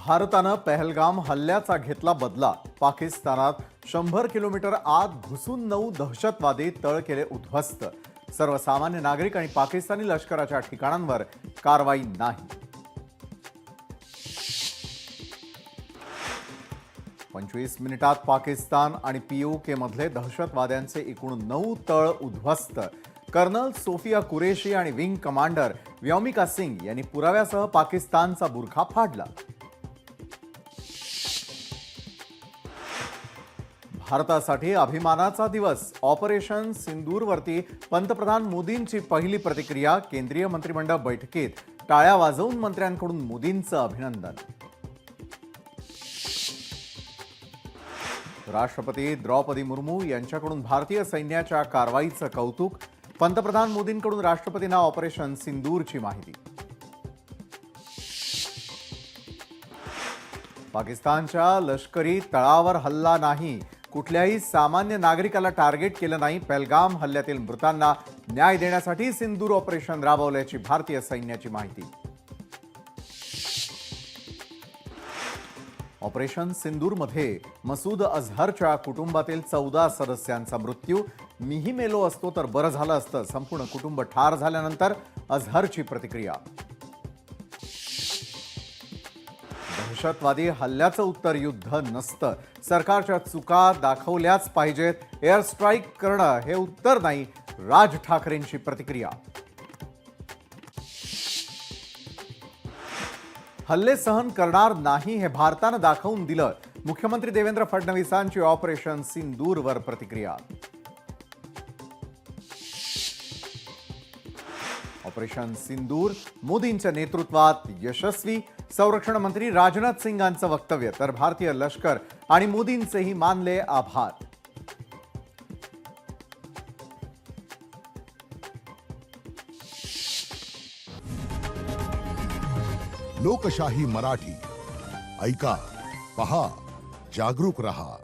भारतानं पहलगाम हल्ल्याचा घेतला बदला। पाकिस्तानात 100 किलोमीटर आत घुसून 9 दहशतवादी तळ केले उद्ध्वस्त। सर्वसामान्य नागरिक आणि पाकिस्तानी लष्कराच्या ठिकाणांवर कारवाई नाही। 25 मिनिटात पाकिस्तान आणि पीओके मधले दहशतवाद्यांचे एकूण 9 तळ उद्ध्वस्त। कर्नल सोफिया कुरेशी आणि विंग कमांडर व्योमिका सिंग यांनी पुराव्यासह पाकिस्तानचा बुरखा फाडला। भारतासाठी अभिमानाचा दिवस। ऑपरेशन सिंदूरवरती पंतप्रधान मोदींची पहिली प्रतिक्रिया। केंद्रीय मंत्रिमंडळ बैठकीत टाळ्या वाजवून मंत्र्यांकडून मोदींचं अभिनंदन। राष्ट्रपती द्रौपदी मुर्मू यांच्याकडून भारतीय सैन्याच्या कारवाईचं कौतुक। पंतप्रधान मोदींकडून राष्ट्रपतींना ऑपरेशन सिंदूरची माहिती। पाकिस्तानच्या लष्करी तळावर हल्ला नाही, कुठल्याही सामान्य नागरिकाला टार्गेट केलं नाही। पहलगाम हल्ल्यातील मृतांना न्याय देण्यासाठी सिंदूर ऑपरेशन राबवल्याची भारतीय सैन्याची माहिती। ऑपरेशन सिंदूरमध्ये मसूद अझहरच्या कुटुंबातील 14 सदस्यांचा मृत्यू। मीही मेलो असतो तर बरं झालं असतं, संपूर्ण कुटुंब ठार झाल्यानंतर अझहरची प्रतिक्रिया। दहशतवादी हल्ल्याचं उत्तर युद्ध नसतं, सरकारच्या चुका दाखवल्याच पाहिजेत। एअर स्ट्राईक करणं हे उत्तर नाही, राज ठाकरेंची प्रतिक्रिया। हल्ले सहन करणार नाही हे भारतानं दाखवून दिलं। मुख्यमंत्री देवेंद्र फडणवीसांची ऑपरेशन सिंदूरवर प्रतिक्रिया। ऑपरेशन सिंदूर मोदींच्या नेतृत्वात यशस्वी। संरक्षण मंत्री राजनाथ सिंगांचं वक्तव्य, तर भारतीय लष्कर आणि मोदींचेही मानले आभार। लोकशाही मराठी ऐका, पहा, जागरूक रहा।